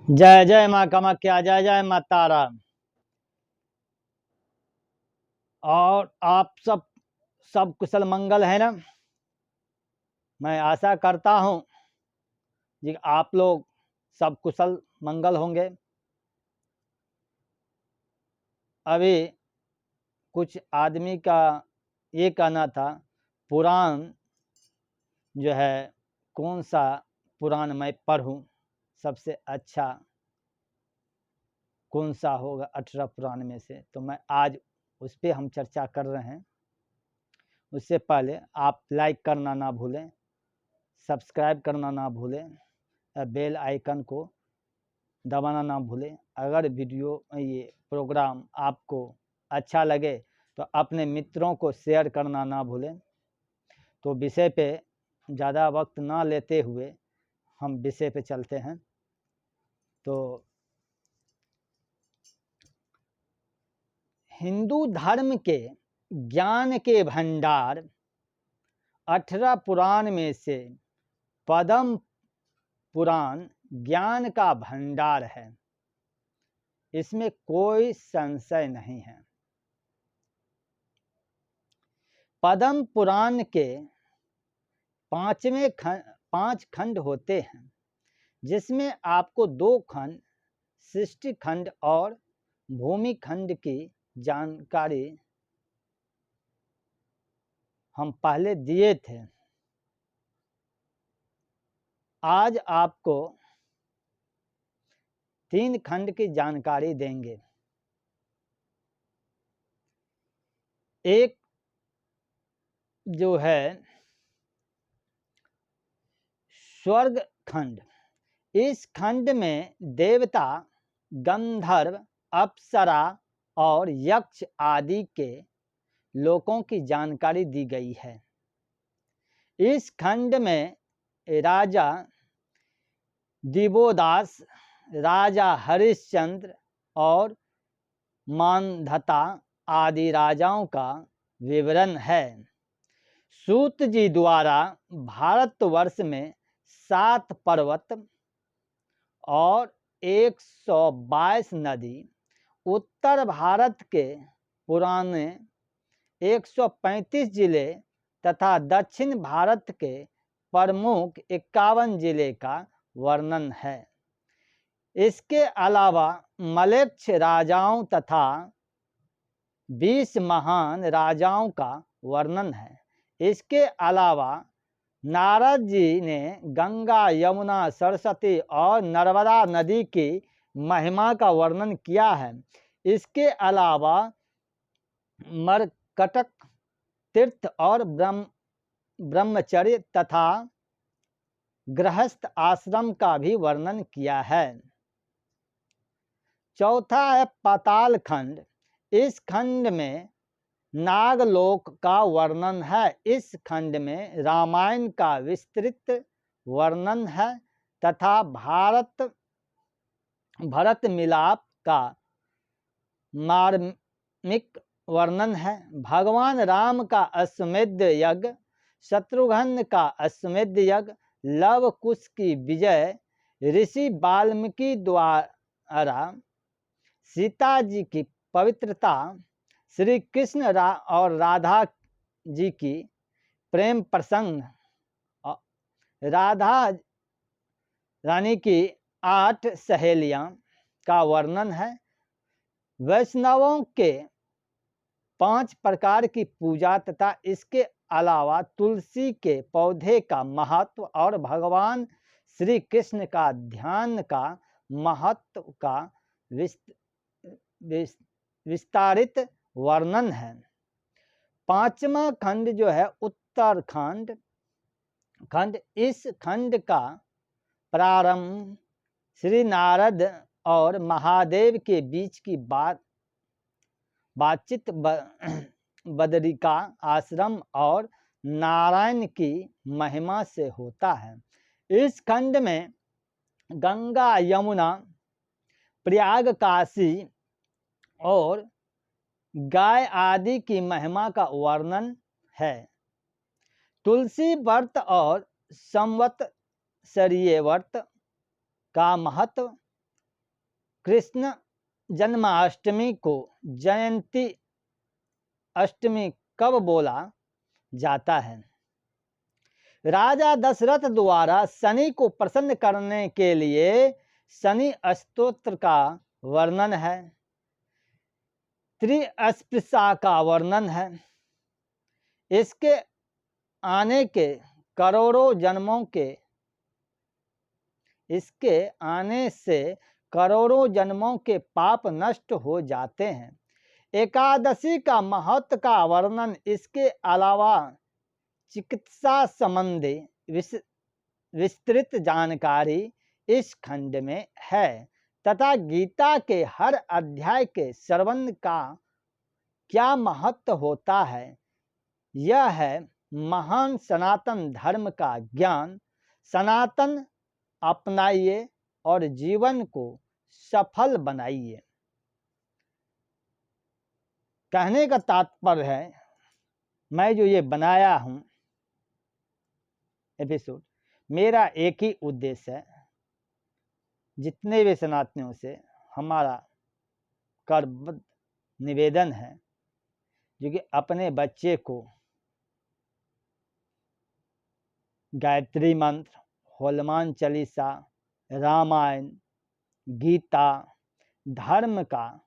जय जय माँ कामाख्या, जय जय माँ तारा। और आप सब कुशल मंगल है ना। मैं आशा करता हूँ कि आप लोग सब कुशल मंगल होंगे। अभी कुछ आदमी का ये कहना था, पुराण जो है कौन सा पुराण मैं पढ़ूं, सबसे अच्छा कौन सा होगा 18 पुराण में से। तो मैं आज उस पर हम चर्चा कर रहे हैं। उससे पहले आप लाइक करना ना भूलें, सब्सक्राइब करना ना भूलें, बेल आइकन को दबाना ना भूलें। अगर वीडियो ये प्रोग्राम आपको अच्छा लगे तो अपने मित्रों को शेयर करना ना भूलें। तो विषय पे ज़्यादा वक्त ना लेते हुए हम विषय पे चलते हैं। तो हिंदू धर्म के ज्ञान के भंडार 18 पुराण में से पद्म पुराण ज्ञान का भंडार है, इसमें कोई संशय नहीं है। पद्म पुराण के 5 खंड होते हैं, जिसमें आपको 2 खंड सृष्टि खंड और भूमि खंड की जानकारी हम पहले दिए थे। आज आपको 3 खंड की जानकारी देंगे। एक जो है स्वर्ग खंड, इस खंड में देवता, गंधर्व, अप्सरा और यक्ष आदि के लोकों की जानकारी दी गई है। इस खंड में राजा दिवोदास, राजा हरिश्चंद्र और मानधता आदि राजाओं का विवरण है। सूत जी द्वारा भारतवर्ष में 7 पर्वत और 122 नदी, उत्तर भारत के पुराने 135 जिले तथा दक्षिण भारत के प्रमुख 51 जिले का वर्णन है। इसके अलावा मलेच्छ राजाओं तथा 20 महान राजाओं का वर्णन है। इसके अलावा नारद जी ने गंगा, यमुना, सरस्वती और नर्मदा नदी की महिमा का वर्णन किया है। इसके अलावा मरकटक तीर्थ और ब्रह्मचर्य तथा गृहस्थ आश्रम का भी वर्णन किया है। चौथा है पाताल खंड। इस खंड में नागलोक का वर्णन है। इस खंड में रामायण का विस्तृत वर्णन है तथा भरत मिलाप का मार्मिक वर्णन है। भगवान राम का अश्वमेध यज्ञ, शत्रुघ्न का अश्वमेध यज्ञ, लव कुश की विजय, ऋषि वाल्मीकि द्वारा सीता जी की पवित्रता, श्री कृष्ण और राधा जी की प्रेम प्रसंग, राधा रानी की 8 सहेलियां का वर्णन है। वैष्णवों के 5 प्रकार की पूजा तथा इसके अलावा तुलसी के पौधे का महत्व और भगवान श्री कृष्ण का ध्यान का महत्व का विस्तारित वर्णन है। 5वां खंड जो है उत्तराखंड खंड, इस खंड का प्रारंभ श्री नारद और महादेव के बीच की बातचीत बदरिका आश्रम और नारायण की महिमा से होता है। इस खंड में गंगा, यमुना, प्रयाग, काशी और गाय आदि की महिमा का वर्णन है। तुलसी व्रत और संवत्सरीय व्रत का महत्व, कृष्ण जन्माष्टमी को जयंती अष्टमी कब बोला जाता है? राजा दशरथ द्वारा शनि को प्रसन्न करने के लिए शनि स्तोत्र का वर्णन है, त्रिस्पर्शा का वर्णन है। इसके आने के करोड़ों जन्मों के इसके आने से करोड़ों जन्मों के पाप नष्ट हो जाते हैं। एकादशी का महत्व का वर्णन, इसके अलावा चिकित्सा संबंधी विस्तृत जानकारी इस खंड में है तथा गीता के हर अध्याय के श्रवण का क्या महत्व होता है, यह है महान सनातन धर्म का ज्ञान। सनातन अपनाइए और जीवन को सफल बनाइए। कहने का तात्पर्य है, मैं जो ये बनाया हूँ एपिसोड, मेरा एक ही उद्देश्य है, जितने भी सनातनियों से हमारा करबद्ध निवेदन है जो कि अपने बच्चे को गायत्री मंत्र, हनुमान चालीसा, रामायण, गीता, धर्म का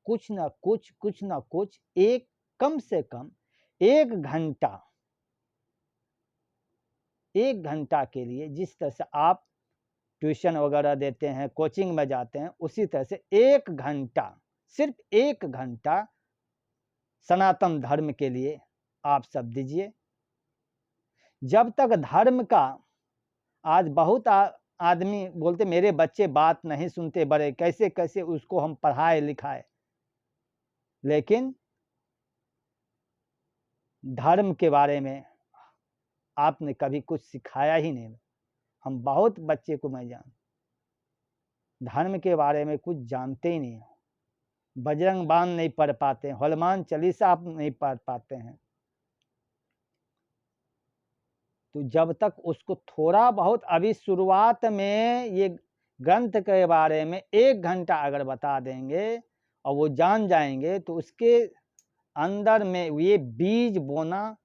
कुछ न कुछ एक कम से कम एक घंटा के लिए, जिस तरह से आप ट्यूशन वगैरह देते हैं, कोचिंग में जाते हैं, उसी तरह से एक घंटा, सिर्फ एक घंटा सनातन धर्म के लिए आप सब दीजिए। जब तक धर्म का, आज बहुत आदमी बोलते मेरे बच्चे बात नहीं सुनते, बड़े कैसे कैसे उसको हम पढ़ाए लिखाए, लेकिन धर्म के बारे में आपने कभी कुछ सिखाया ही नहीं। हम बहुत बच्चे को मैं धर्म के बारे में कुछ जानते ही नहीं, बजरंग बाण नहीं पढ़ पाते, हनुमान चालीसा आप नहीं पढ़ पाते हैं। तो जब तक उसको थोड़ा बहुत, अभी शुरुआत में ये ग्रंथ के बारे में एक घंटा अगर बता देंगे और वो जान जाएंगे, तो उसके अंदर में ये बीज बोना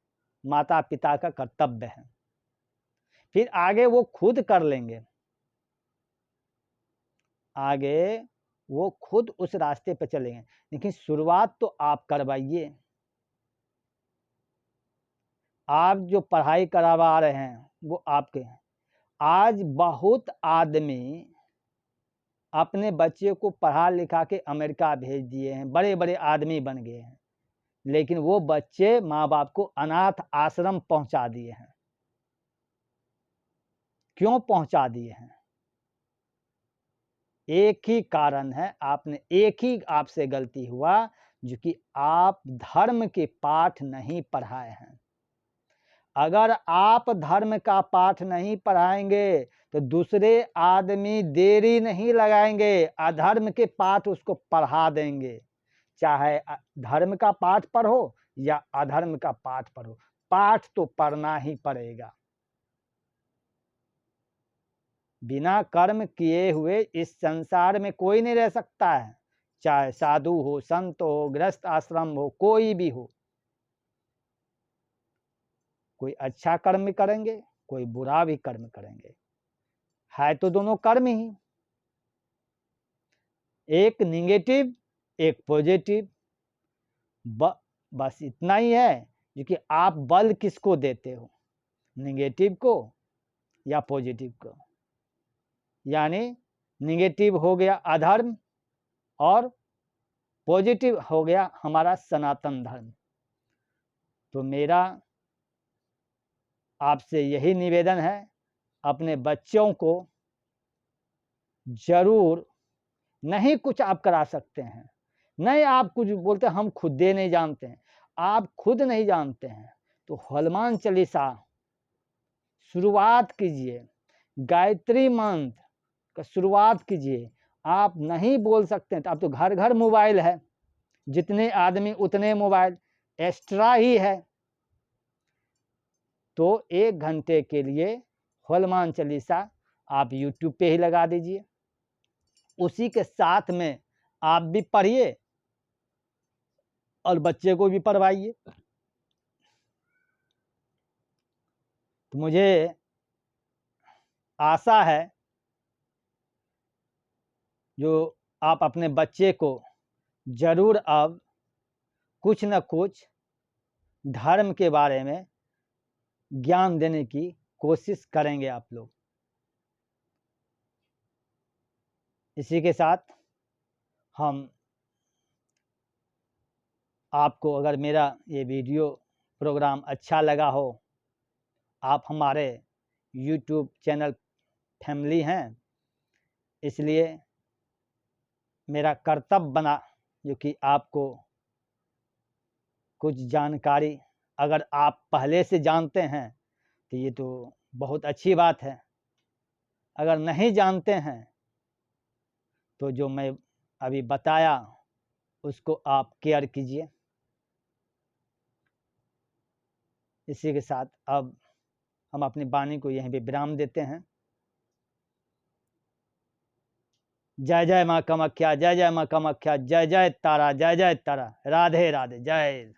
माता पिता का कर्तव्य है। फिर आगे वो खुद कर लेंगे, आगे वो खुद उस रास्ते पर चलेंगे, लेकिन शुरुआत तो आप करवाइए। आप जो पढ़ाई करवा रहे हैं वो आपके हैं। आज बहुत आदमी अपने बच्चे को पढ़ा लिखा के अमेरिका भेज दिए हैं, बड़े बड़े आदमी बन गए हैं, लेकिन वो बच्चे माँ बाप को अनाथ आश्रम पहुंचा दिए हैं। क्यों पहुंचा दिए हैं? एक ही कारण है, एक ही आपसे गलती हुआ, जो कि आप धर्म के पाठ नहीं पढ़ाए हैं। अगर आप धर्म का पाठ नहीं पढ़ाएंगे तो दूसरे आदमी देरी नहीं लगाएंगे, अधर्म के पाठ उसको पढ़ा देंगे। चाहे धर्म का पाठ पढ़ो या अधर्म का पाठ पढ़ो, पाठ तो पढ़ना ही पड़ेगा। बिना कर्म किए हुए इस संसार में कोई नहीं रह सकता है, चाहे साधु हो, संत हो, गृहस्थ आश्रम हो, कोई भी हो। कोई अच्छा कर्म करेंगे, कोई बुरा भी कर्म करेंगे, है तो दोनों कर्म ही, एक निगेटिव एक पॉजिटिव। बस इतना ही है, क्योंकि आप बल किसको देते हो, निगेटिव को या पॉजिटिव को। यानी निगेटिव हो गया अधर्म और पॉजिटिव हो गया हमारा सनातन धर्म। तो मेरा आपसे यही निवेदन है, अपने बच्चों को जरूर, नहीं कुछ आप करा सकते हैं, नहीं आप कुछ बोलते हम खुद दे नहीं जानते हैं, आप खुद नहीं जानते हैं तो हनुमान चालीसा शुरुआत कीजिए, गायत्री मंत्र का शुरुआत कीजिए। आप नहीं बोल सकते हैं तो अब तो घर घर मोबाइल है, जितने आदमी उतने मोबाइल, एक्स्ट्रा ही है। तो 1 घंटे के लिए हनुमान चालीसा आप YouTube पे ही लगा दीजिए, उसी के साथ में आप भी पढ़िए और बच्चे को भी पढ़वाइए। तो मुझे आशा है जो आप अपने बच्चे को जरूर अब कुछ न कुछ धर्म के बारे में ज्ञान देने की कोशिश करेंगे आप लोग। इसी के साथ हम आपको अगर मेरा ये वीडियो प्रोग्राम अच्छा लगा हो, आप हमारे YouTube चैनल फैमिली हैं, इसलिए मेरा कर्तव्य बना जो कि आपको कुछ जानकारी अगर आप पहले से जानते हैं तो ये तो बहुत अच्छी बात है, अगर नहीं जानते हैं तो जो मैं अभी बताया उसको आप केयर कीजिए। इसी के साथ अब हम अपनी वाणी को यहीं पे विराम देते हैं। जय जय माँ कामाख्या, जय जय माँ कामाख्या, जय जय तारा, जय जय तारा, राधे राधे, जय।